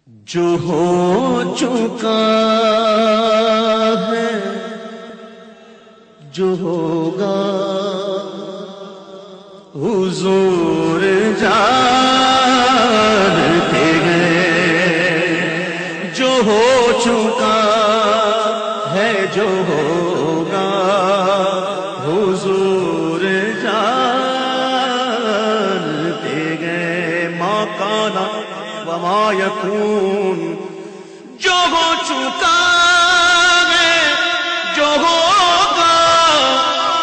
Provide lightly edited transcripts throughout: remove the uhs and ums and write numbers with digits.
جو ہو چکا ہے جو ہوگا حضور جانتے ہیں، جو ہو چکا ہے جو ہوگا حضور جانتے ہیں، ما کانا وما یکون، جو ہو چکا ہے جو ہوگا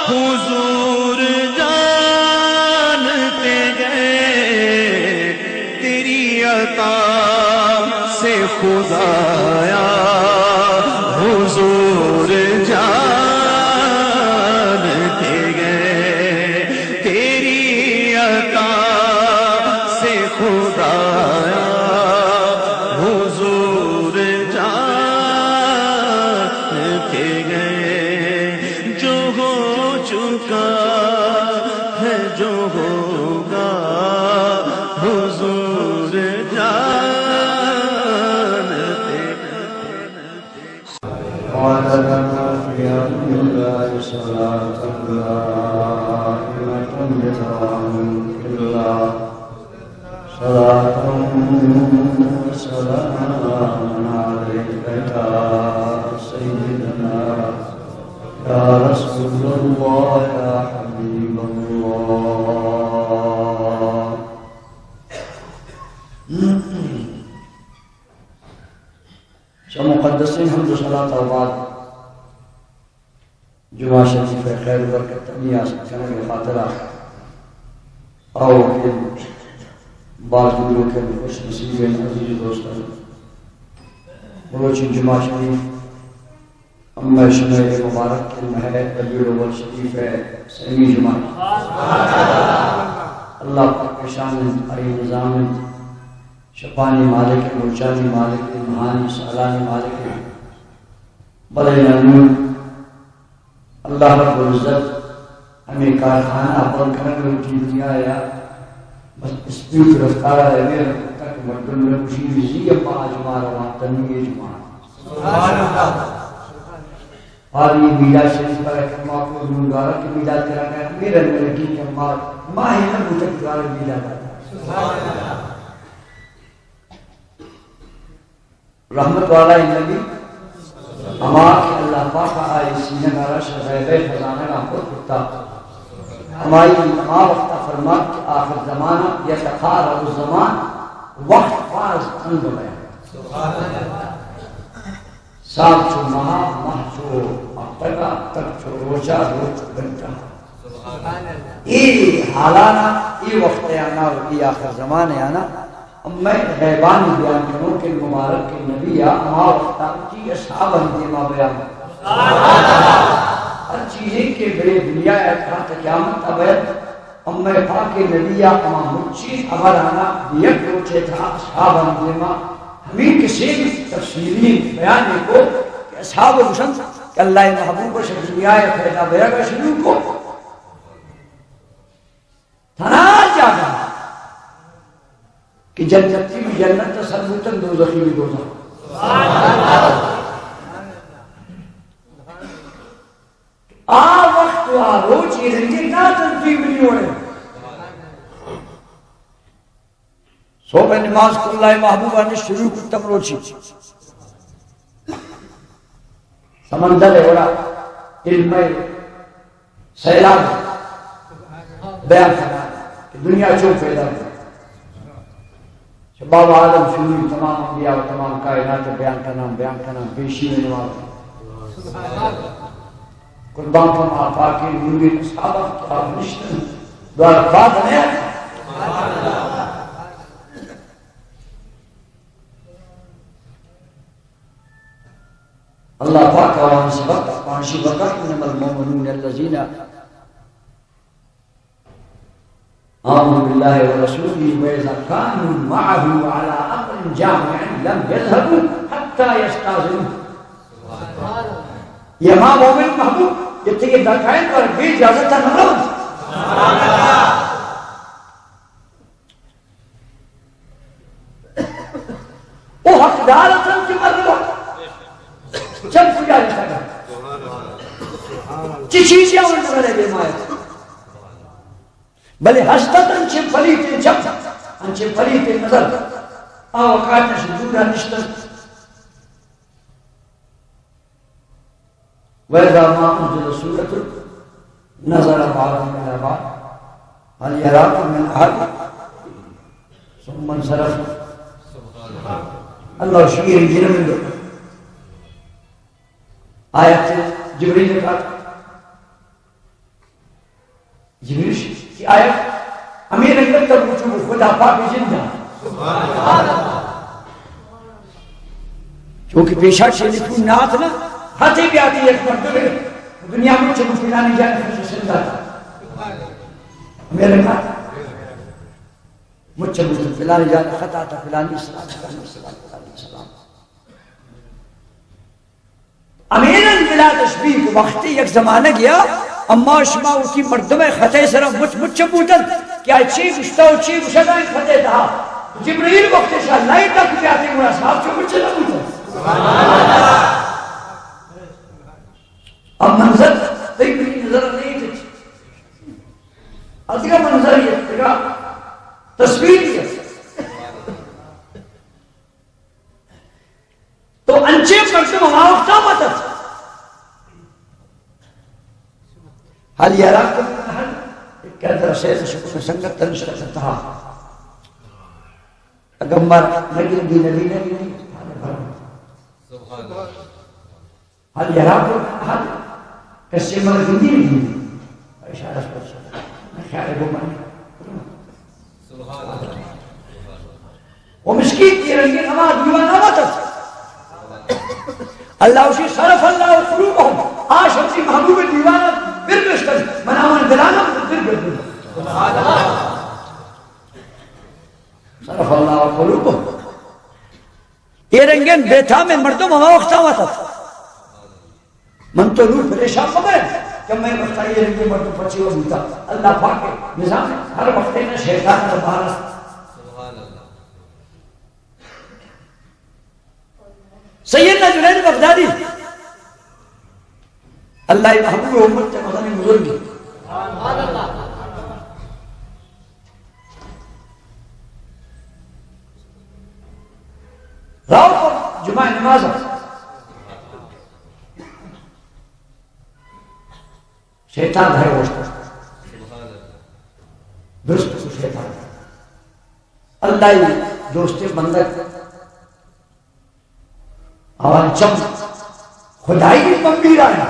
حضور جانتے گئے، تیری عطا سے خدایا حضور جانتے گئے، تیری عطا سے خدایا حضور جانتے گئے، جو ہو چکا ہے جو ہوگا حضور جانتے یا رسول اللہ یا حبیب اللہ۔ مقدسین حمد و صلاۃ و بعد جمعہ شریف خیر و برکت نیاز کرنے کے خاطرہ آؤ کہ بعض لوگوں کے خوش نصیب عزیز دوستان روچی جمعہ شریف اما شمع مبارک کے مہر ربیع الاول شریف ہے سیمی جمعہ، اللہ پاک کے شان علی نظام شفانی مالک مرچانی مالک مہانی سالانی مالک بڑے نمون اللہ رب العزت ہمیں کارخانہ بند کرنے میں کی دنیا ہے، بس اس بیت رفتارہ ہے میرے تک مردن میں خوشی وزی اپا آجمار وہاں تنوی جمعہ آدمی میلاد شریف پر اکرما کو دنگارہ کی میلاد کرا گیا میرے ملکی کے ماہ نہ بھوٹک دوارہ میلاد آتا رحمت والا نبی اما کہ اللہ پاک آئی سینہ نارا شغیبہ خزانہ نہ خود کتا ہماری اما وقتا فرمات کہ آخر زمانہ یتخارب الزمان وقت فاز اند بیان سال چو مہا ماہ چو اقتقا تک چو روچا روچ بنتا ای حالانا ای وقت آنا و ای آخر زمان آنا میں غیبانی بیان کروں کہ مبارک کے نبی یا ما وقتا کی اصحاب ہندیما بیان ہر چیزیں کے بڑے دنیا اتخان قیامت ابید میں پاک نبی یا اما مچی خبر آنا بیک روچے تھا اصحاب ہندیما ہمیں کسی بھی تفصیلی بیانے کو کہ اصحاب حسن کہ اللہ محبوب و شکریہ پیدا بیگ شروع کو تھنار جاگا کہ جنتی بھی جنت تصرفتاً دوزخی بھی دوزخ آ وقت آ روچ یہ رنجے نا تنفیق نہیں ہونے صبح نماز کو اللہ محبوبہ نے شروع کو تم روچی سمندر ہے بڑا علم سیلاب بیان کرنا کہ دنیا چون پیدا ہے شباب آدم شروع تمام انبیاء و تمام کائنات بیان کرنا پیشی میں نماز قربان فرما پاکی نوری صحابہ کیا نشتن دوار بات ہے اللہ پاک آوان سبق پانشی بکر انما المومنون اللذین آمنوا بالله ورسوله وإذا كانوا معه على أمر جامع لم يذهبوا حتى يستأذنوه یہ ماں مومن محبوب جتنے کے درکائن پر بھی اجازت نہ رہو وہ عدالة تمرد جب کجا جیسا گا چی چیزیں انہوں نے لے مائے بلے حسدت انچے فلیت جب انچے فلیت نظر آوقات نشد دورا نشتر وَإِذَا مَا أُنزِلَ سُورَةٌ نَظَرَ بَعْضُهُمْ إِلَىٰ بَعْضٍ هَلْ يَرَاكُم مِّنْ أَحَدٍ ثُمَّ انصَرَفُوا اللہ شکیر جنہ من دو آیت جبریل نے کہا جبریل کی آیت امیر انگل تب پوچھو خدا پاک زندہ چونکہ پیشہ چھلی پھول نات نا ہاتھے بھی آتی ایک مردے دنیا میں چھلو پھیلانے جانے خوشی زندہ تھا امیر انگل مجھ چھلو پھیلانے جانے خطا تھا پھیلانے سلام امیرن بلا تشبیح کو وقتی یک زمانہ گیا اما شما اسی مردم خطے سرم مچ بودن کیا چی گشتا و چی گشتا خطے تھا جبریل وقت شاہ لائی تک جاتے گوڑا صاحب چو مچ نہ بودن اب منظر تیبری نظر نہیں تھی ادھگا منظر یہ تھا تصویر یہ تو انچے مردم ہمارا مدد حال یراکم من احد کہتا سید شکر سنگت تنشتہ کرتا اگمبر نگل دی نبی نبی حال یراکم من احد کسی مرد دی نبی اشارہ پر شکر خیال گمان وہ مسکین کی رنگی نماز دیوان آمدت اللہ اسی صرف اللہ قلوبهم آشتی محبوب دیوانا برگشتن من آمان دلانا برگشتن صرف اللہ قلوبهم یہ رنگین بیٹھا میں مردم ہوا وقت آواتا من تو روح پریشان مگر کہ میں وقتا یہ رنگین مردم پچی ہو بیتا اللہ پاک کے نظام ہے ہر وقت میں شیطان کا بارس سیدنا جنید بغدادی اللہ محبوب امت کے مدنی بزرگی راو پر جمعہ نماز شیطان گھر ہوشتا درست کو شیطان اللہ دوست بندر آوان چم خدای کی ممبیر آیا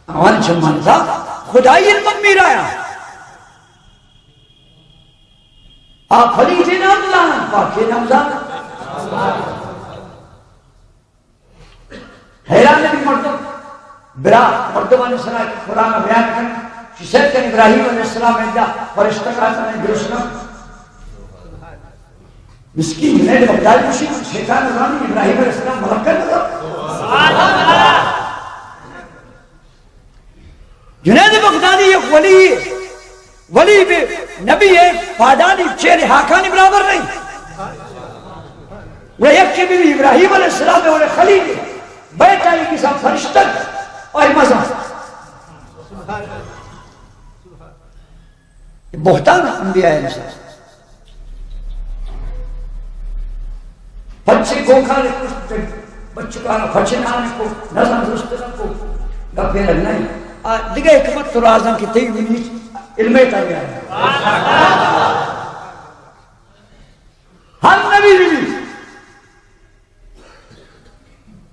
آوان چم منزا خدای کی ممبیر آیا آپ خلیفہ نام لانا پاکی نام زانا حیران نبی مردم برا مردمان صلی اللہ قرآن بیان کرنے شیسید کن ابراہیم علیہ السلام ایجا فرشتہ کہتا ہے درسنم مسکین جنید بغدادی مشید شیطان ازرانی ابراہیم علیہ السلام ملکہ نظر جنید بغدادی ایک ولی بھی نبی ہے فادانی چہرے حاکانی برابر نہیں وہ ایک کے بھی ابراہیم علیہ السلام ہے انہیں خلیل بیت آئی کی ساتھ فرشتت اور مزہ بہتان انبیاء انسان بچے کو کھانے کو بچے کو بچے نانے کو نظم درستن کو گپے لگنا ہی دیگه حکمت تو رازم کی تیگ بینیش علمه تا گیا ہے ہر نبی بینیش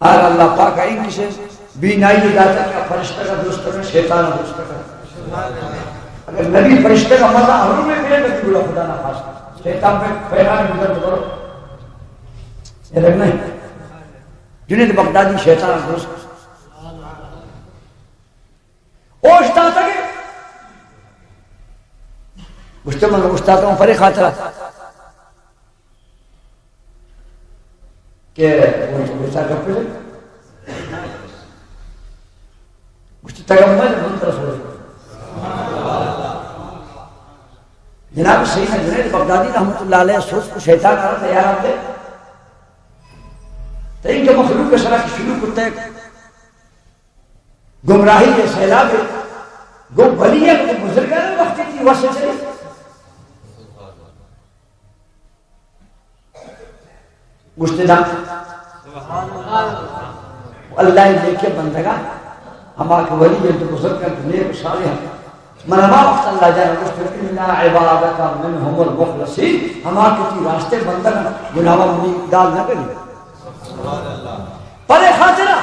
اور اللہ پاک این کسی بینائی داتا کیا فرشتہ کا دوست کرنا شیطان دوست کرنا اگر نبی فرشتہ کا مزہ حرم میں پھرے نبی بولا خدا نہ خاص شیطان پہ پیغام گزر کرو یہ رکھنا ہے جنید بغدادی شیطان دوست اوشتا تھا کہ گشتہ اوشتا ہوں پرے خاطرہ کہ وہ گشتہ کب پہ گشتہ کب پہ منتر سوڑ جناب سیدنا جنید بغدادی رحمت اللہ علیہ سوچ کو شیطان آ رہا تھا یار آپ دے تو ان کے مخلوق کے سرا کی شروع کرتے ہیں گمراہی کے سیلاب گو بلی ہے کہ گزر گئے وقت کی واسطے چلے گشتدہ اللہ لے کے بندگا ہم آکے ولی جن تو گزر کر دنیا کو سارے ہیں منما وقت اللہ جانا گشتدہ اللہ عبادتا منہم المخلصین ہم آکے تی راستے بندگا گناوہ منی دال نہ کری پرے خاطرہ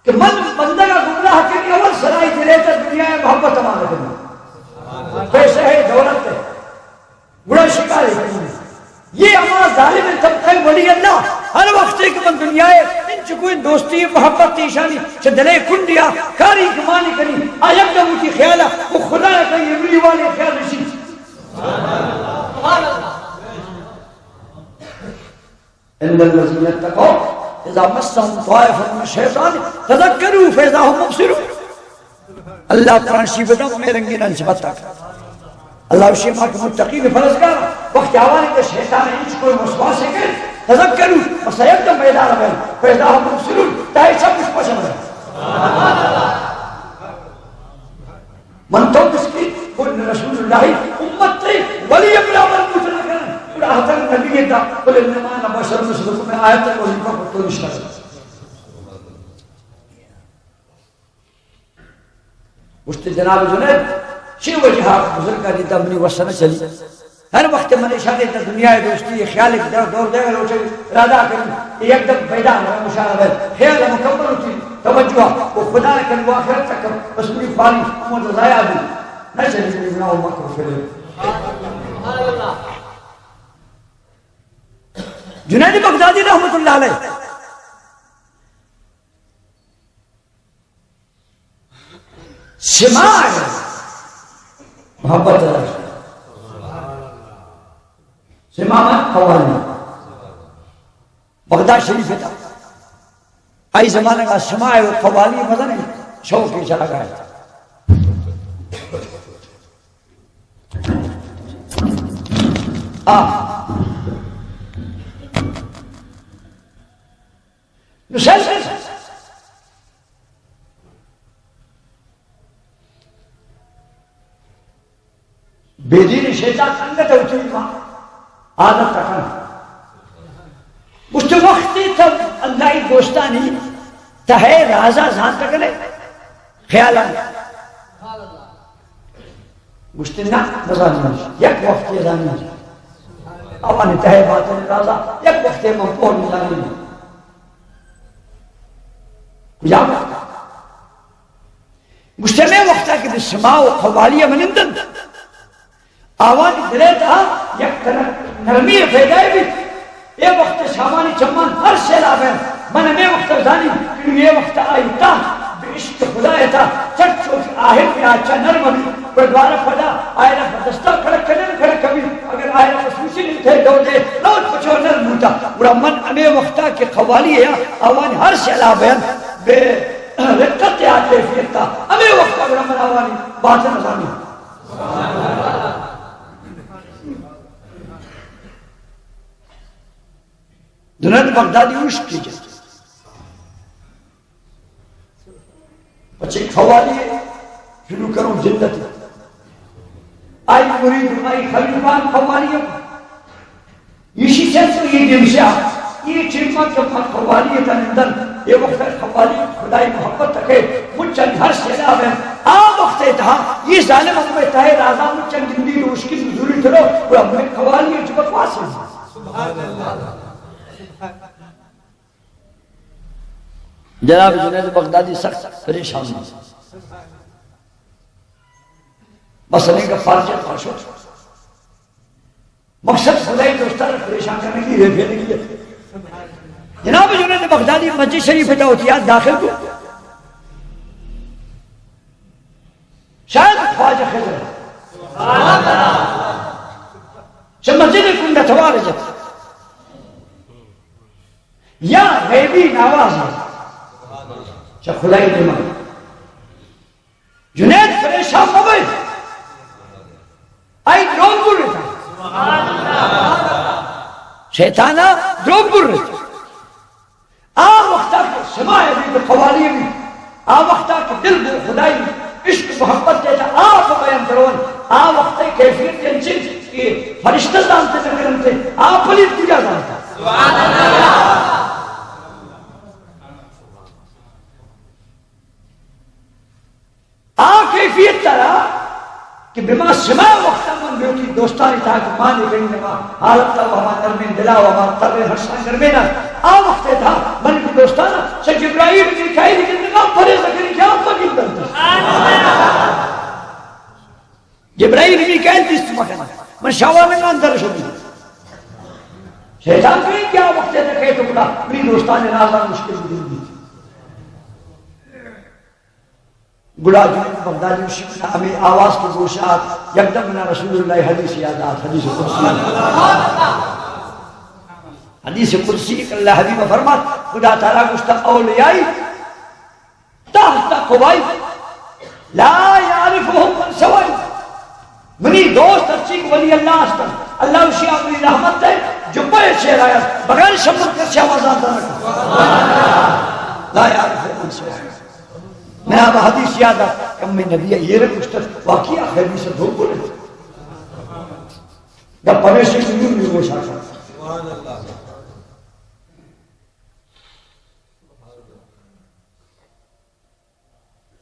کہ من بندگا گمراہ کے لیے اول سرائی دلے تک دنیا میں محبت ہمارا کرنا پیسے ہے دولت ہے بڑا شکار ہے یہ ہمارا ظالم طبقہ ولی اللہ ہر وقت ایک من دنیا ہے ان چکوئے دوستی محبت تیشانی چھے دلے کن دیا کاری کمانی کنی آیب دمو کی خیالہ وہ خدا ہے کہیں امری والے خیال رشید ان الذین اتقوا اذا مسهم طائفة من الشیطان تذکروا فاذا هم مبصرون اللہ قرآن شریف بتا میں رنگین انسبت تک اللہ اسی ماں کے متقی میں فرض کر وقت آوانی کے شیطان انچ کوئی مسواس سے کر تذکروا وسیبدم بیدار بین فاذا هم مبصرون تاہی سب کچھ پسند ہے من تو اس کی قل رسول اللہ امت ولی امرا مرموت نہ کرن حضرت نبی دا قل انما انا بشر مثلکم میں آیت کو لکھا تو نشتا مجھتے جناب جنید شی وجہا بزرگ کا دیتا منی وسنہ چلی ہر وقت من اشارے تا دنیا دوستی یہ خیال ایک دور دے گا لوچے ارادہ کریں ایک دم پیدا ہے مشاہدہ ہے خیال مکمل ہوتی توجہ وہ خدا کن وہ آخرت تک بس منی فاری امت ضائع بھی نہ چلی منی بنا امت کو فیلے جنید بغدادی رحمت اللہ علیہ سماع محبت اللہ سماع حوالی بغداد شریف تھا آئی زمانے کا سماع حوالی مزہ نہیں شوق کی چلا گیا بیدین شیطان انگت ہوتی ماں عادت تکن اس تو وقتی تب اللہ دوستانی تہے رازہ زان تکنے خیال آنے گشتنا نظام یک وقتی ازانی اوانی تہے باطن رازہ یک وقتی منپور نظامی کجا مجتمع وقتا کہ بسماع و قوالیہ منندن آوانی دلے تھا یک نرمی پیدائے بھی یہ وقت شامانی چمان ہر سیلاب ہے من میں وقت ازانی کہ یہ وقت آئی تا بے عشق خدا ہے تھا چٹ چوک آہر میں آچا نرم بھی پر دوارا پڑا آئینا فدستا کھڑک کنن کھڑک کبھی اگر آئینا خصوصی نہیں تھے دو دے لوٹ پچھو نرم ہوتا اور من میں وقتا کہ قوالی ہے آوانی ہر سیلاب ہے بے رقت آتے فیتا ہمیں وقتا بڑا من آوانی باطن ازانی جنید بغدادی عشق کی جاتی بچے کھوالی شروع کروں جلدت آئی مرید آئی خلیفان کھوالی یہ سینس کو یہ دمشا یہ چیمت جب من کھوالی تا نندر یہ وقت کھوالی خدای محبت تکے مجھن ہر سیلاب ہے آم وقت تھا یہ ظالم ہمیں تاہے رازہ مجھن جندی روش کی نزوری تھرو وہ ہمیں کھوالی جو بکواس ہے سبحان اللہ جناب جنید بغدادی سخت پریشان ہے مسئلے کا فارجت فرش ہو مقصد خدای دوستان پریشان کرنے کی ریفے نہیں ہے جناب جنید بغدادی مسجد شریف جا ہوتیات داخل کو شاید خواجہ خضر سے مسجد کن نتوار جب یا غیبی نواز ہے چا خدای دماغ جنید پریشان مبید آئی ڈرون بولے تھا شیطانا دروگ بر آم وقتا کہ سماع بھی قوالی بھی آم وقتا کہ دل بر خدائی عشق محبت دیتا آپ بیان کرون آم وقتا کیفیت جنسل کہ فرشتہ دانتے نکرمتے آپ پلیت کجا دانتا سبحان اللہ کیفیت ترا کہ بما سماع وقتا من بیوٹی دوستانی تھا کہ مانی گئی نما حالت تا وہاں نرمین دلا وہاں تر حسان نرمینا وقت تھا من کی دوستانا سے جبرائیل کی کہی لیکن نگاہ پھرے سکری کیا مگی کرتا جبرائیل کی کہی تیس مکنا من شاوہ میں اندر شدی شیطان کہیں کیا وقت تھا کہی تو بڑا میری دوستانی نازان مشکل دل دی گڑا جنہیں بغدادی شکنا ہمیں آواز کی گوشات یکدم منا رسول اللہ حدیث یادات حدیث قدسی حدیث قدسی کہ اللہ حبیب فرمات خدا تعالیٰ گشتا اولیائی تحت قوائی لا یعرفهم من سوائی منی دوست اچھیک ولی اللہ استن اللہ اسی اپنی رحمت ہے جو بڑے شہر آیا بغیر شمت کر شہوازان دارکا لا یعرفهم من سوائی میں اب حدیث یاد آ کم میں نبی یہ رکھتا واقعی آخری سے دھوپ بولے جب پریشی سنیوں میں وہ شاکر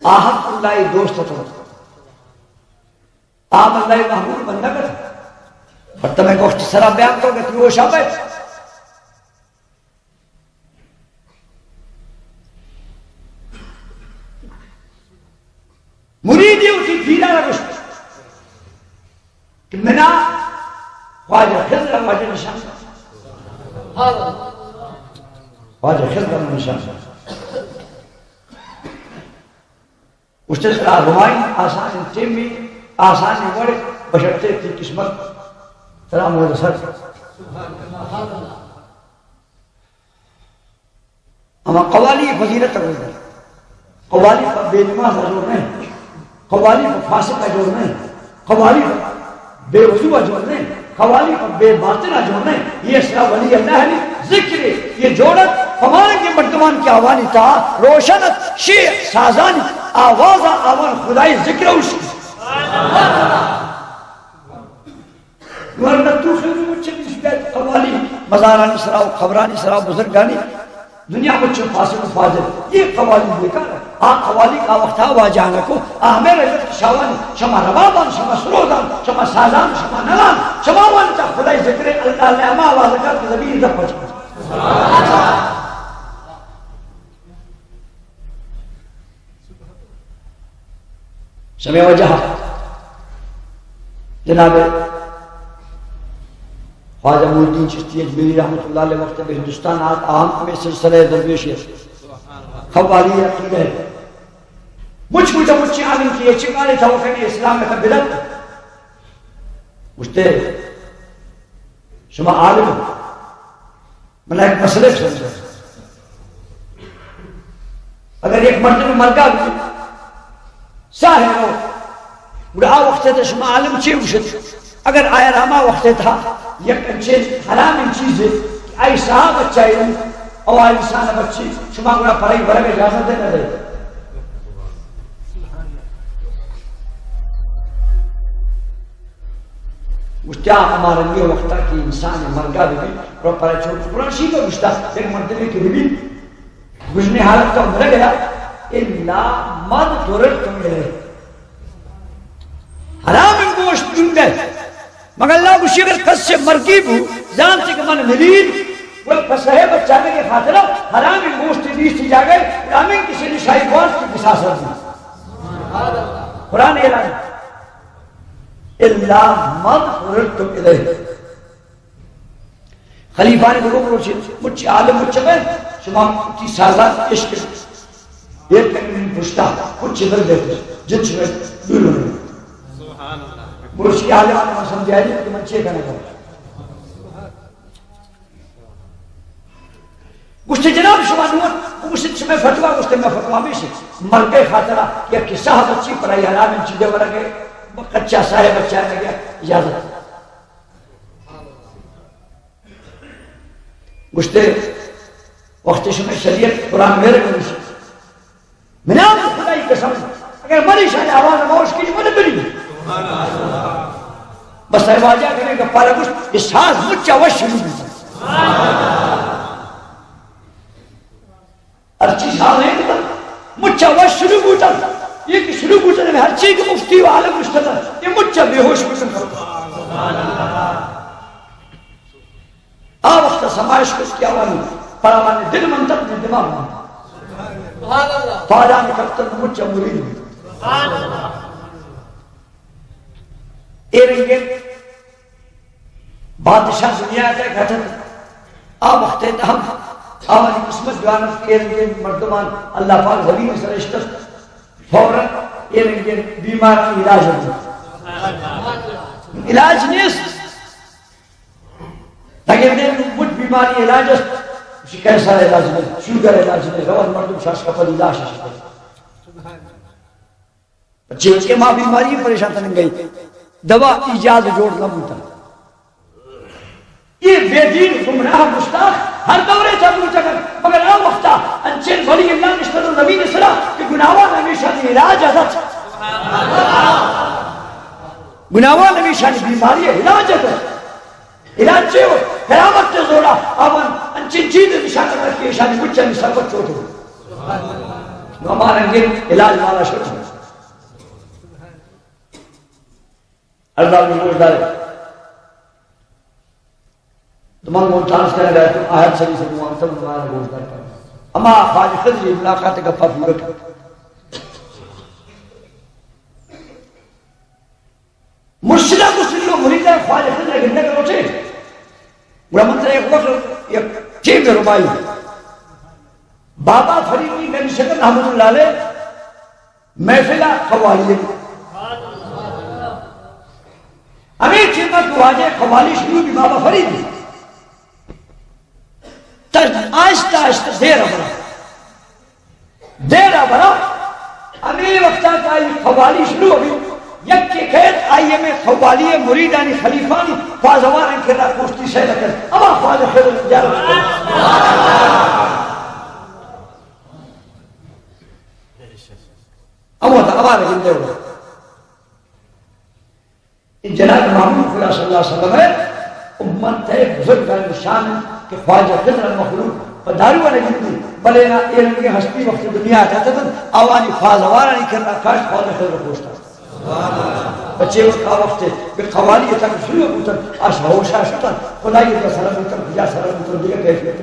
آہد اللہ دوست تھا آہد اللہ محمود بندہ کرتا اور تمہیں کو اختصرہ بیان کرو کہ وہ شاہ ہے مرید اسی پیرا رشت کہ منا خواجہ خضر خواجہ نشان خواجہ خضر نشان اس سے طرح رمائی آسان تیمی آسان وڑے بشرتے تھی قسمت طرح مدسر اما قوالی فضیلت تقریبا قوالی پر بے نماز حضور نہیں قوالی پر فاسقہ جوڑ نہیں قوالی پر بے وضوع جوڑ نہیں قوالی پر بے باطنہ جوڑ نہیں یہ سرا ولی اللہ ہے ذکر یہ جوڑت ہمارے کے مردمان کی آوانی تا روشنت شیع سازانی آواز آوان خدای ذکر اس کی ورنہ تو خیر مجھے نسبت قوالی مزارانی سراؤ خبرانی سراؤ بزرگانی دنیا مجھے فاسق و فاضل یہ قوالی بیکار ہے قوالی کا وقت آوا جانا کو میرے رجت شاوانی شما ربابان شما سرودان شما سازان شما نلان شما وانتا خدای ذکر اللہ نے اما آواز کر کے زمین دب پچھا سمیں وجہ جناب خواجہ محی الدین چشتی اجمیری رحمت اللہ علیہ وقت میں ہندوستان آت آہم میں سلسلہ درویش ہے قوالی عقیدہ ہے مجھ کو جب مجھے عالم کی یہ چکانے تھا وہ کہنے اسلام میں بدعت مجھتے شما عالم منا ایک مسئلہ سمجھا اگر ایک مرد میں مرگا بھی ساہر ہو بڑا وقت تھا شما عالم چیئے وشد اگر آیا راما وقت تھا یک چیز حرام چیز ہے کہ آئی صاحب اچھا علم اور آئی انسان بچی شما گوڑا پرائی برگ اجازت ہے نہ دے مجھتا ہمارا یہ وقتا کہ انسان مرگا بھی اور پرائی چھوڑ قرآن شیئے کا مجھتا ایک مرتبہ کی بھی گزنے حالت کا مر گیا اللہ مد دورت کم گئے حرام گوشت دن گئے مگر اللہ کو شکر کس سے مرگیب ہو جان سے کہ من مرید وہ پسہے بچانے کے خاطرہ حرام گوشت دیس تھی جا گئے رامین کسی نے شاہی گوشت کی قصاصت دی قرآن اعلان اللہ مغفرتم الیہ خلیفہ نے گروہ پروچے مجھے عالم مجھے بین شما کی سازات عشق ایک کنی پشتا مجھے در دیتے جن شما دور ہونے مجھے عالم آنے میں سمجھا ہے کہ من چیئے کرنے گا گوشتے جناب شما نوت گوشتے شما فتوہ گوشتے میں فتوہ میں سے مرگے خاطرہ یا کسا بچی پرائی حرام ان چیزیں ورگے کچھا صاحب بچہ آنے گیا اجازت گشتے وقت شمع شریعت قرآن میرے کو نہیں میں نے آپ خدای قسم اگر مری شاید آواز موش کی مجھے بری بس واجہ کرنے کا پالا گشت یہ ساز مجھا وش شروع ہوتا ارچی ساز ہے کہ مجھا وش شروع ہوتا یہ کہ شروع ہوتا ہے ہر چیز کے مفتی و عالم مشتدہ یہ مجھا بے ہوش بسن کرتا وقت سمائش کو اس کی آواز پراوانے دل منتق میں دماغ منتق فاجان کرتا مجھا مرید ہوتا ایرنگے بادشاہ دنیا کا کہتا تھا وقت ہم آوانی قسمت جوانت ایرنگے مردمان اللہ پاک ولی میں سرشتت فوراں ایرنگے بیمار کی علاج ہوتا علاج نہیں ہے لیکن دیر مجھ بیماری علاج ہے اسی کیسا علاج نہیں شوگر علاج نہیں روان مردم شاش کا پل علاج ہے بچے اس کے ماں بیماری پریشان تنگ گئی دوا ایجاد جوڑنا بوتا یہ بے دین گمراہ مشتاق ہر دورے تھا بوتا کر مگر آم وقتا انچین بھلی اللہ نشتر نبی نے صلاح کہ گناہوان ہمیشہ دی علاج حضرت گناہوان ہمیشہ دی بیماری ہے علاج حضرت علاج چھے ہو قیامت تے زورا آمان انچین چیز نشان رکھ کے اشانی مجھا نہیں سربت چوٹ ہو ہمارا انگیر علاج والا شکر ہے اللہ میں گوش دارے تمام مونتانس کرنے گئے تم آیت سری سے موانتم ہمارا گوش دار کرنے اما خواج خضری ملاقات گفا پورک مرشدہ مسلم مریدہ خواج خضری گھنڈے کرو چھے گوڑا منتر ایک وقت ایک چیب ربائی بابا فریقی میں شکر رحمت اللہ علیہ محفلہ قوالی امیر چیمت کو آجے قوالی شروع بھی بابا فرید دی آہستہ آہستہ دیرہ برا امیر وقتا کا یہ قوالی شروع ہوئی یک کے قید آئیے میں قوالی مریدانی خلیفانی فازوان انکرہ کوشتی سے لکر اما خواجہ خیر جارت کریں اما رکھن دے ہوئے جناب محمود خدا صلی اللہ علیہ وسلم ہے امت ہے بزرگ کا نشان ہے کہ خواجہ خضر المخلوق پدارو والا جنگی بلے نا ایرن کے ہستی وقت دنیا آتا تھا آوانی فازوارا نہیں کرنا کاش خواجہ خضر پوچھتا بچے وقت ہے کہ قوالی تک شروع ہوتا آش ہوشا شتا خدای کا سلام ہوتا یا سلام ہوتا دیگا کیفیت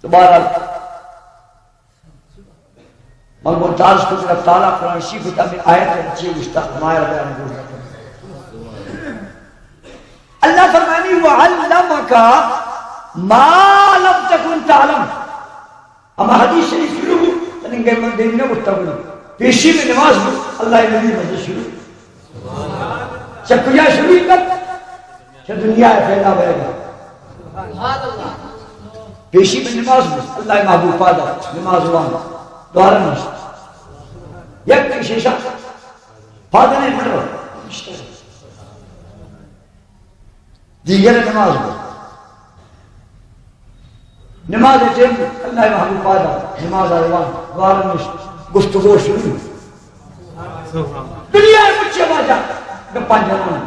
تو بہرحال ملمنتاز کو جنب تعالیٰ قرآن شیف ہوتا میں آیت ہے اچھے مشتاق مائر بیان گوشتا اللہ فرمانی وَعَلَّمَكَ مَا لَمْ تَكُنْ تَعْلَمْ اما حدیث شریف شروع ہو تنہیں گئے من دینا گھتا ہونا پیشی میں نماز ہو اللہ نبی مجھے شروع جب کیا شروع کب کہ دنیا ہے پھیلا بھائے گا پیشی میں نماز ہو اللہ محبوب پادا نماز ہوا دوارا نشت یک کی شیشہ پادا نہیں پڑھ رہا دیگر نماز ہو نماز جن اللہ محبوب پادا نماز آئیوان دوارا نشت گفتگو شروع دنیا ہے مجھے باجا گپان جنان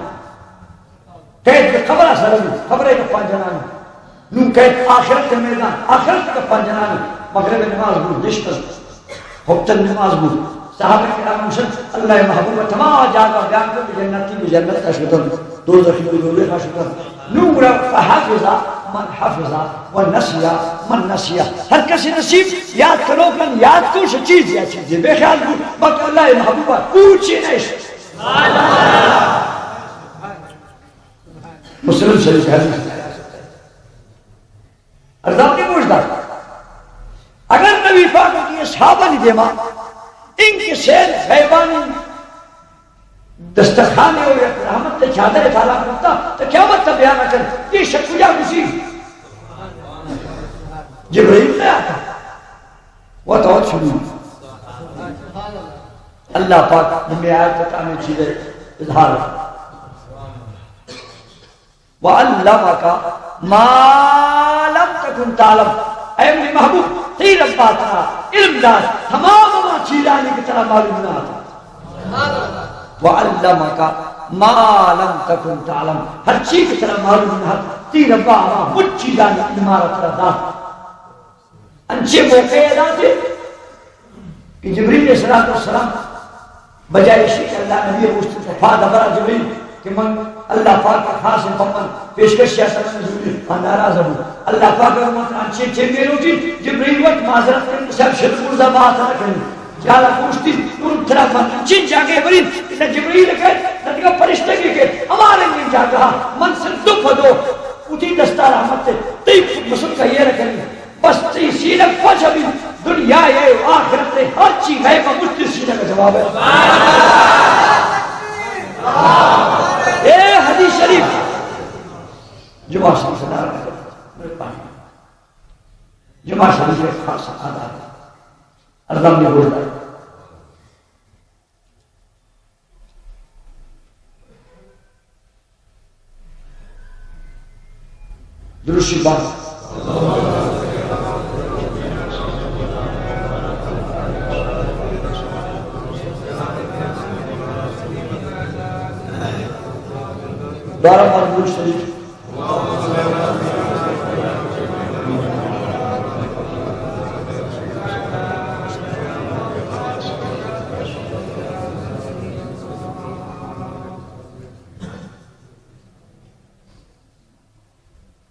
قید کے خبرہ سرمی خبرہ گپان جنان نو قید آخرت کے میدان آخرت گپان جنان مغرب نماز بود دشتر خبتن نماز بود صحابہ کرام مشد اللہ محبوب تمام جاگا بیان کر جنتی بجنت کا شکر دو زخی بلولی کا شکر نورا فحافظا من حفظا ونسیا من نسیا ہر کسی نصیب یاد کرو کن یاد کو سے چیز یا چیز بے خیال بود باقی اللہ محبوبہ کوچی نیش مسلم شریف حدیث ارزاق کی پوچھتا اگر نبی پاک کی صحابہ نہیں دیما ان کے سیر غیبانی دسترخانے ہو یا رحمت تے چادر تعالیٰ کرتا تو قیامت تا بیان کر یہ شکویہ نصیب جبرائیل نہیں آتا وہ تو اور شروع اللہ پاک ہمیں آیت بتانے چیزیں اظہار ہے وَعَلَّمَكَ ما لم تکن تعلم، اے میرے محبوب تیرا بات تھا علم دار تمام چیزیں کی طرح معلوم نہ تھا. وعلمک ما لم تکن تعلم، ہر چیز کی طرح معلوم نہ تھا تیرا بات مجھ چیزیں کی عمارت رہا. انچے موقع ادا تھے کہ جبریل علیہ السلام بجائے شیخ اللہ نبی مصطفیٰ فادبرا جبریل کہ من اللہ پاک کا خاص محمد پیشکش سیاست میں ناراض ہوں. اللہ پاک کا مطلب چھے میرو کی جبریل وقت معذرت کرنے سب شرکور دا بات نہ کریں جالا پوچھتی تم طرح من چین جاگے برین کہ جبریل کہے نتگا فرشتے کی کہ ہمارے میں جا کہا من صرف دو پھدو اتی دستار احمد تے تی مسل کا یہ رکھنی بس تی سینک پوچھا بھی دنیا یہ آخرت تے ہر چیز ہے کا مجھتی سینک کا جواب ہے. اے حدیث شریف جمعہ شریف سے دار کرتے جمعہ شریف ایک خاص آدھا ہے ارضم نے بولتا ہے درشی بات دوارہ مربوط شریف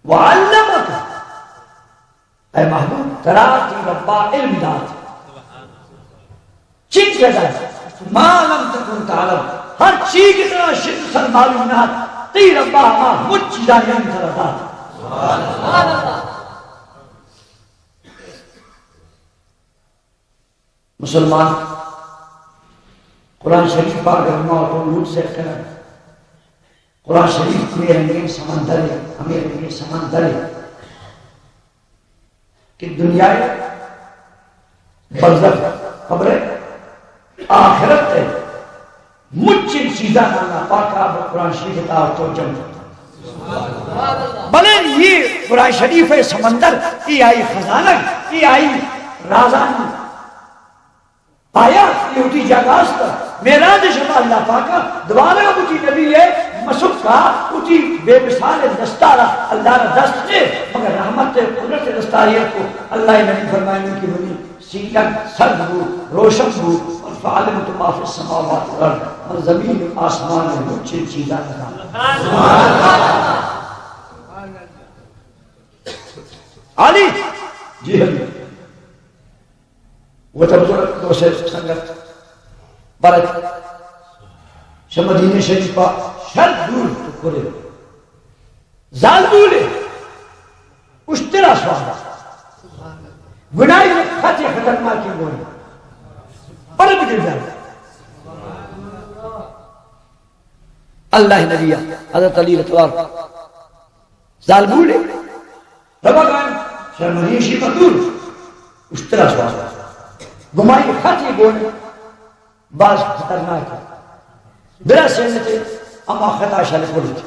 وعلمک اے محبوب تراتی ربا علم داد چیز جگہ ما لم تکن تعلم ہر چیز کی طرح شد سر معلومات تی ربا ما مجھ چیزاں علم کرتا. مسلمان قرآن شریف پاک رحمہ کو لوٹ سے کریں قرآن شریف میں رنگین سمندر ہے ہمیں رنگین سمندر ہے کہ دنیا برزخ قبر آخرت ہے مجھ چن چیزاں اللہ پاک آپ قرآن شریف اتار تو جمع بلے یہ قرآن شریف ہے سمندر یہ آئی خزانہ یہ آئی رازانی آیا یہ ہوتی جاگاست میراج شما اللہ پاکا دوبارہ ہوتی نبی ہے مسک کا ہوتی بے مثال دستارہ اللہ نے دست دے مگر رحمت قدرت دستاریت کو اللہ نبی فرمائنے کی بنی سیکن سرد ہو روشن ہو اور فعالم تو معافی السماوات والارض اور زمین آسمان میں مجھے چیزاں لگا. علی جی حضور وہ تبدورت دو سے سنگت برد شمدین شریفہ شرد دور تو کرے زال دولے اشترا سوالا گناہی میں خطے خطرناک کی گوئی برد گر جائے اللہ نبی حضرت علی رتوار زال دولے ربا گائن شمدین شریفہ دور اشترا سوالا گمائی خطی گوئی بعض خطرناک ہے بلا سینتے اما خطا شال پولی تھی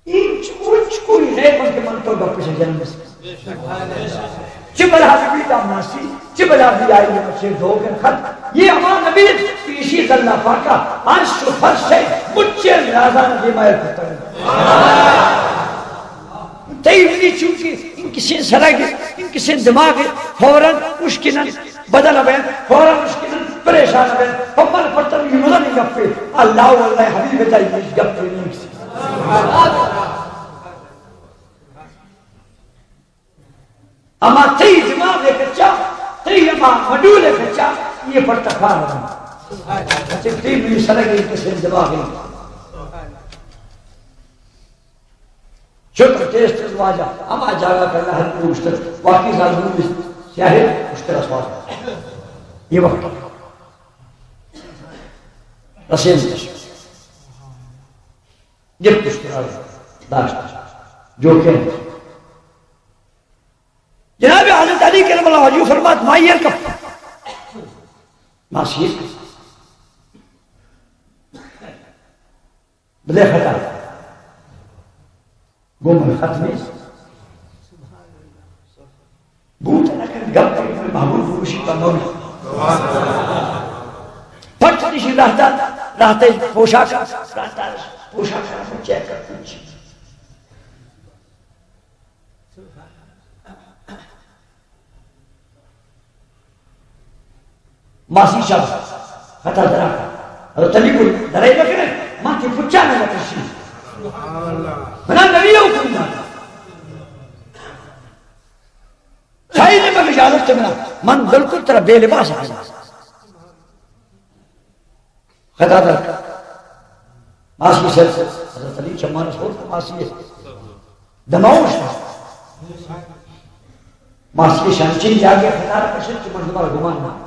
این چکوری ہے من کے من تو گپ سے جنم سے چبل حبیبی دامناسی چبل حبیبی آئی ہے مجھے دھوکن خط یہ اما نبی پیشی اللہ پاکا عرش و فرش ہے مجھے رازان دی مائل پتر ہے تیوری چونکہ ان کسی سرگی ان کسی دماغی فوراً مشکنن بدل بین فوراً مشکنن پریشان بین فمال پرتر یہ مدن گپے اللہ واللہ حبیب دائی اس گپے نہیں کسی اما تی دماغ کچا تی اما مڈول کچا یہ پرتا کھا رہا ہے تی بھی سرگی کسی دماغی شکر تیز تیز واجہ اما جاگا کرنا ہے پور اشتر واقعی ظالمون بھی سیاہی اشتر اسواز یہ وقت رسیم جب اشتر آئے داشت جو کہ جناب حضرت علی کرم اللہ وجہ فرمات مائیر کب ناسیر بلے خطا گم ختم بوت نکن گپ کر محبوب فروشی کا مولا پھٹ نشی رہتے پوشاک چیک کر پوچھ ماسی شب خطا درا حضرت علی کو درائی بکرے ماں کی پچھا نہ لکشی منا نبی حکم دا خائی نے میں اجازت سے منا من بالکل طرح بے لباس ہے خطا درا ماسی سے حضرت علی چمان رسول کو ماسی ہے دماؤش ماسی کے شانچین جاگے خطا رہا کشت کی مردمہ گمان نہ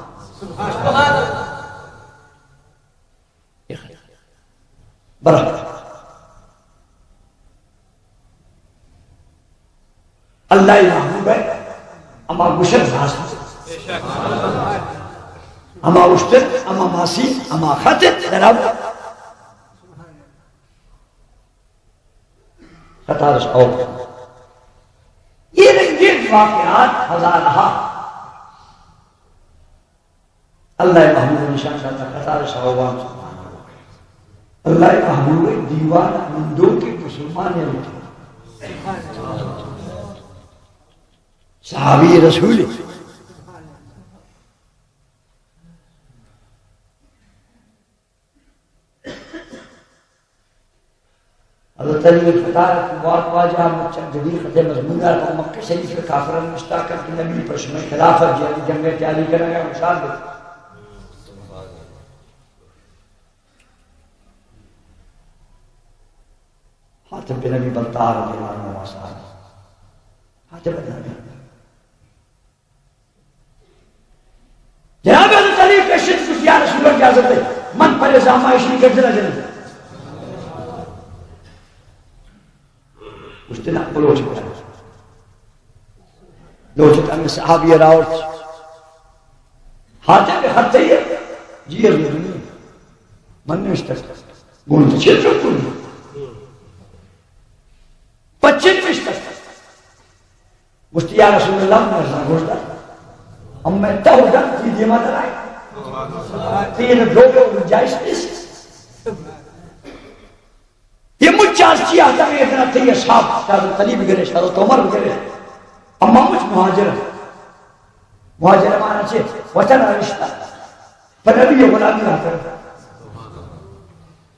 برحق اللہ محبوب ہے اما گشت بھاست اما اشتر اما ماسی اما خطت دراب خطارش اور یہ رنگیت واقعات ہزارہا اللہ محبوب نشان کرتا خطارش آوان اللہ محبوب دیوان مندوں کے مسلمان ہے صحابی رسول حضرت علی فتار قوات واجہ مچن جدید خطہ مضمونہ کو مکہ شریف کافران مشتاقہ کی نبی پشمہ خلافت جیلی جنگ تیالی کرنے گا مشاہد دیتا حاتم بن ابی بلتار رضی اللہ عنہ وآسان حاتم بن ابی جناب حضرت علی کے شد کچھ یا رسول اللہ اجازت ہے من پر زامائش نہیں کرتے نہ جنب اس دن اقبل ہو چکا لوچت ہمیں صحابی راوٹ حاتم کے خط ہے جی ارمی دنیا من نشتر گونتا چھل چکو نہیں پچھن مشتر مجھتی یا رسول اللہ مرزا گوشتا ہم میں تاہو جان تی دیما در آئے تین دروگے اور جائش پیس یہ مجھ چارچی آتا ہے اتنا تھی اصحاب شاہد طلیب گرے شاہد عمر گرے اما مجھ مہاجر مانا چھے وطن رشتہ پر نبی یہ غلامی آتا ہے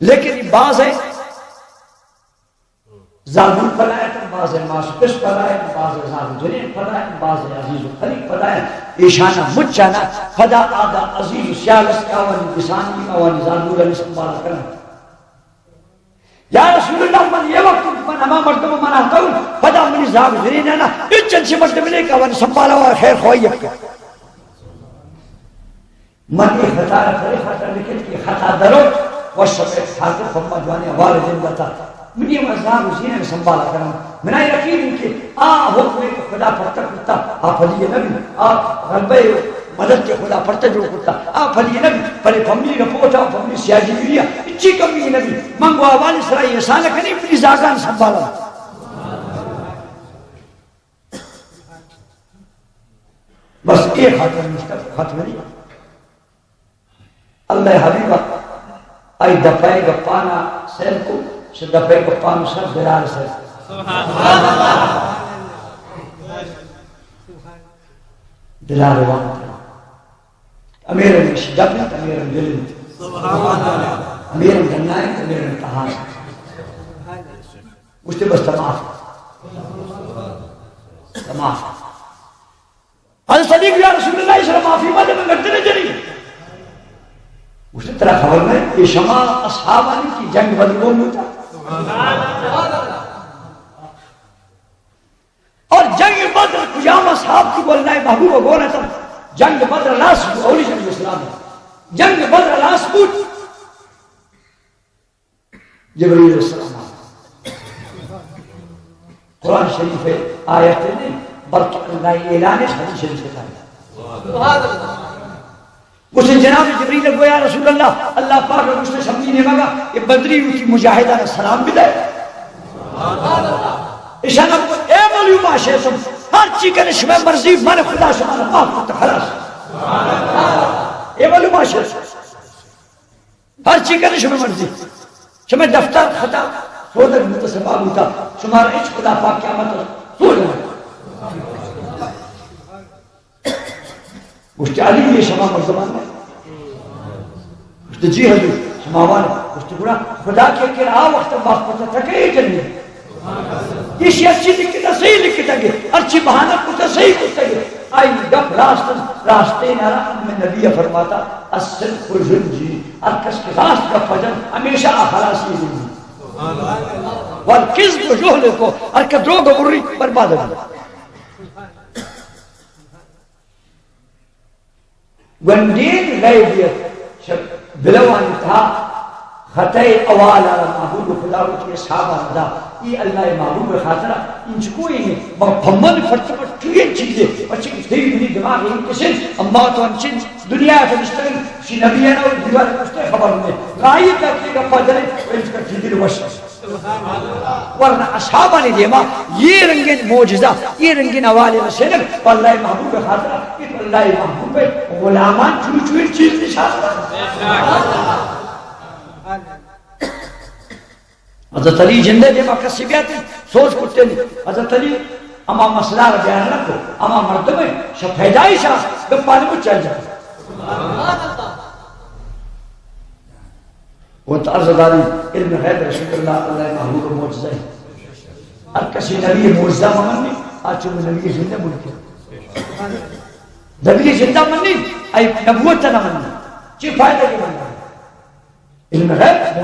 لیکن بعض ہے زادون پلائے بعض ماسکش پلائے بعض زادون جنین پلائے بعض عزیز و خلیق پلائے ایشانہ مجھانا فدا آدھا عزیز سیالس آوانی بسانی آوانی زادون علیہ سنبالا کرنا یا رسول اللہ من یہ وقت من ہما مردم من آتا ہوں فدا منی زادون جنین ہے نا اچھن سے مردم لے کے آوانی سنبالا ہوا خیر خواہی اپکا من یہ خطا رکھے خطا لکھت کی خطا درو وشبت خاطر فما جوانی والدین بتا منی مزار حسین سنبھالا کرنا میں یقین ہوں کہ حکم خدا پڑھتا کرتا آپ علی نبی آپ غلبہ مدد کے خدا پڑھتا جو کرتا آپ علی نبی پہلے فملی رپورٹا فملی سیاجی گریا اچھی کمی نبی منگو آوالی سرائی احسانہ کرنی اپنی زاگان سنبھالا بس ایک خاتم مشتف ختم نہیں اللہ حبیبہ آئی دفعے گپانا سیل کو سے دفعے گپانا سر بلال سے بلال وقت امیر شدفت امیر دلت امیر دنائن امیر انتحان مجھتے بس تماف حضرت صدیق یا رسول اللہ صلی اللہ علیہ وسلم میں گھٹنے جنی اسی طرح خبر میں یہ شما اصحابانی کی جنگ بدر بول ہوتا اور جنگ بدر قیام اصحاب کی بولنا ہے محبوب و گونا تھا جنگ بدر لاسبوت اولی جنگ اسلام ہے جنگ بدر لاسبوت جبریل السلام قرآن شریف آیت نہیں بلکہ اللہ اعلان حدیث شریف ہے اسے جناب جبریل نے گویا رسول اللہ پاک نے اس نے سمجھی نے مانگا کہ بدری کی مجاہدہ نے سلام بھی دے اشارہ کو اے مولیو معاشر تم ہر چیز کے نشمہ مرضی من خدا شمال معاف کرتا خلاص اے مولیو معاشر ہر چیز کے نشمہ مرضی شمہ دفتر خطا سودر متصباب ہوتا شمارا اچھ خدا پاک قیامت سود ہے گوشت علی یہ شما مرزمان ہے گوشت جی حضور شماوان گوشت گوڑا خدا کے کرا وقت باق پتا تھا کہ ایک نہیں یہ شیئر اچھی لکھتا صحیح لکھتا گے اچھی بہانہ کتا صحیح کتا گے آئی گف راستے نارا میں نبی فرماتا الصدق جنجی ارکس کے راست کا فجر ہمیشہ آخراسی زندگی والکذب جہلے کو ارکس دروگ بری برباد ہے وندین غیبیت بلوان تھا خطۂ اوال علی محبوب خدا کی صحابہ رضا یہ اللہ محبوب خاطرہ انچ کوئی نہیں پھمن فرط پر چوئے چیزیں بچے کی تھی بھی دماغ ہی کسن اما تو انچن دنیا ہے مستقل شی نبی ہے نا اور دیوار کستے خبر میں رائی کرتے گا پادرے انچ کا چیزیں وشت ورنہ اصحابہ نے دیما یہ رنگین موجزہ یہ رنگین حوالے رسیلک واللہ محبوب خاطرہ کہ اللہ محبوب غلامان چوئے چیز نشاہ حضرت علی جندے دے مکہ سے بیاتے سوچ کرتے نہیں حضرت علی اما مسئلہ بیان رکھو اما مردم ہے شفیدائی شاہ گپانے کو چل جائے وہ تعرض داری علم غیب رسول اللہ اللہ محبوب موجزہ ہے ہر کسی نبی موجزہ ممنی آج چلو نبی زندہ ملکی نبی زندہ منی ای نبوت نہ منی چی فائدہ کی منی علم غیب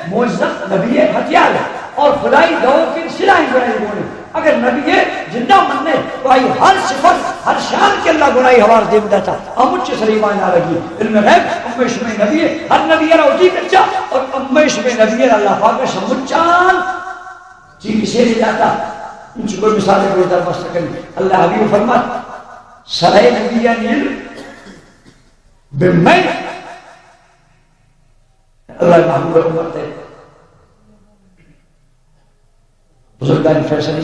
موجزہ نبی ہتھیار ہے اور خدای دو کی سلائیں گناہی ہونے اگر نبی زندہ مننے تو آئی ہر صفت ہر شان کے اللہ گناہی حوار دے مدہ تھا امچ سلیمان نہ لگی علم غیب امیش میں نبی ہر نبی روٹی کچا اور امیش میں نبی اللہ پاک شمچان چی کسے لے جاتا انچ کوئی مثال کوئی در مستقلی اللہ حبیب فرمات سرائے نبیان علم بمین اللہ محبوب امت ہے بزرگان فیصلے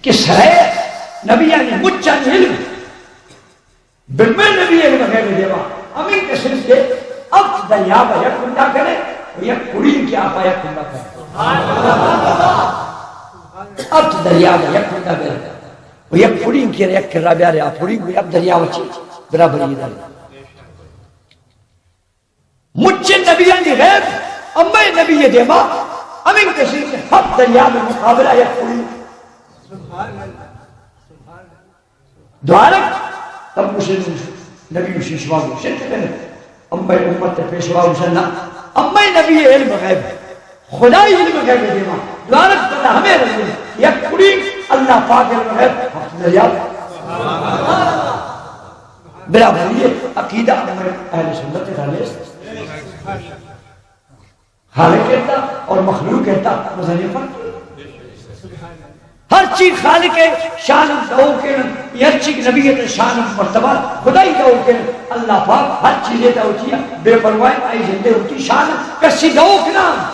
کہ سرائے نبیان مجھان علم بمین نبی علم غیر دیوا امین کے صرف دے اب دریابہ یک کنڈا کرے یک قرین کی آپا یک کنڈا کرے اب دریابہ یک کنڈا کرے یک قرین کی یک کرا بیارے آپ قرین کو اب دریابہ چیز برابر یہ داری مجھے نبیان دی غیب اما نبی دیما امین کسی سے حق دریا میں مقابلہ یک قرین دوارک تب مجھے نبی مشی شواہ شرک کرنے اما امت پیشواہ مسلنا اما نبی علم غیب خدای علم غیب دیما دوارک تتا ہمیں رہے یک قرین اللہ پاک علم غیب حق دریا برابر یہ عقیدہ اہل سنت خالیس خالق کہتا اور مخلوق کہتا مذہنی فرق ہر چیز خالق ہے شان دعو کے ہر چیز نبیت شان مرتبہ خدای دعو کے اللہ پاک ہر چیزیں دعو کیا بے پروائی آئی زندے ہوتی شان کسی دعو کے نام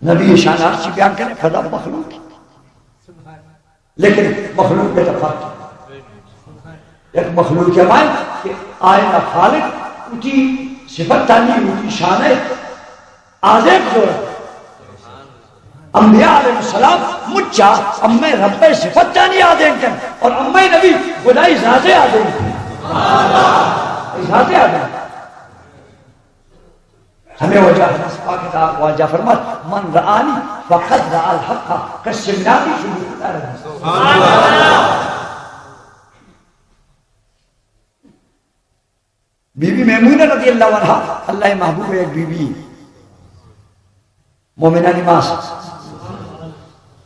نبی شان ہر چیز بیان کرنے خدا مخلوق لیکن مخلوق کے تفاق ایک مخلوق کے مائن کہ آئینہ خالق اٹھی صفت تانی اٹھی شان ہے آزیب جو ہے انبیاء علیہ السلام مجھا امی رب صفت تانی آدھیں کن اور امی نبی خدای ذاتے آدھیں کن ذاتے آدھیں ہمیں وجہ حدیث پاکتا واجہ فرمات من رآنی فقد رآ الحق کسمناتی شروع کرتا رہا بی بی میمونہ رضی اللہ عنہ اللہ محبوب ایک بی بی مومنہ نماز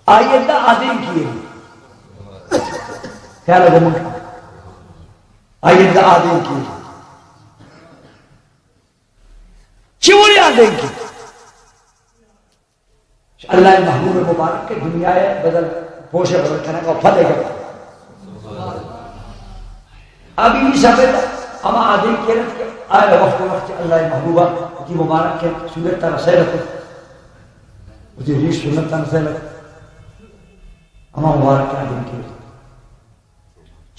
آئیت دا آدھیں کیے خیال ہے گمون آئیت دا آدھیں کیے چوری آدھیں کی اللہ محبوب مبارک کے دنیا ہے بدل پوشے بدل کرنے کا فتح کرتا ابھی نہیں سکتا اما آدم کہرت کہ آئے وقت اللہ محبوبہ کی مبارک کے سنت تا رسے رکھو مجھے ریش سنت تا رسے رکھو اما مبارک کے آدم کہرت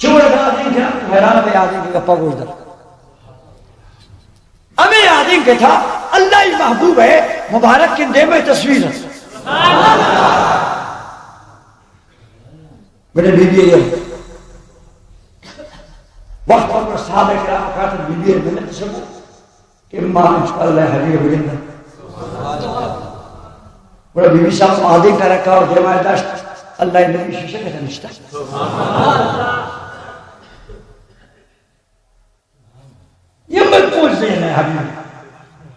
چوڑ کا آدم کہرت حیران میں آدم کے گپا گوش در ہمیں آدم کے تھا اللہ محبوب ہے مبارک کے دے میں تصویر ہے میرے بی بی ہے وقت پر صحابہ کرام کہتے بی بی ہے میں نے تصور کہ ماں انشاءاللہ حبیب بلند بڑا بی بی صاحب آدم کا رکھا اور جمعہ داشت اللہ نبی شیشہ کہتا نشتا یہ ملکوز ذہن ہے حبیب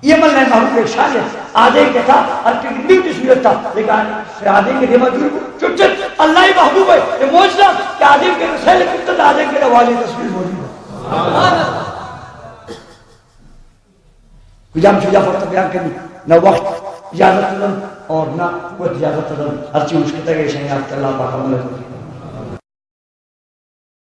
یہ ملنے محبوب شان ہے آدم کے تھا اور کتنی تصویر تھا لیکن آدم کے دے موجود چچت اللہ محبوب ہے یہ موجزہ کہ آدم کے رسالے کتت آدم کے روالی تصویر موجود ہے کچھ ہم شجاع فرطہ بیان کرنی نہ وقت اجازت دن اور نہ قوت اجازت دن ہر چیز اس کے تگہ شنیات اللہ پاک عمل ہے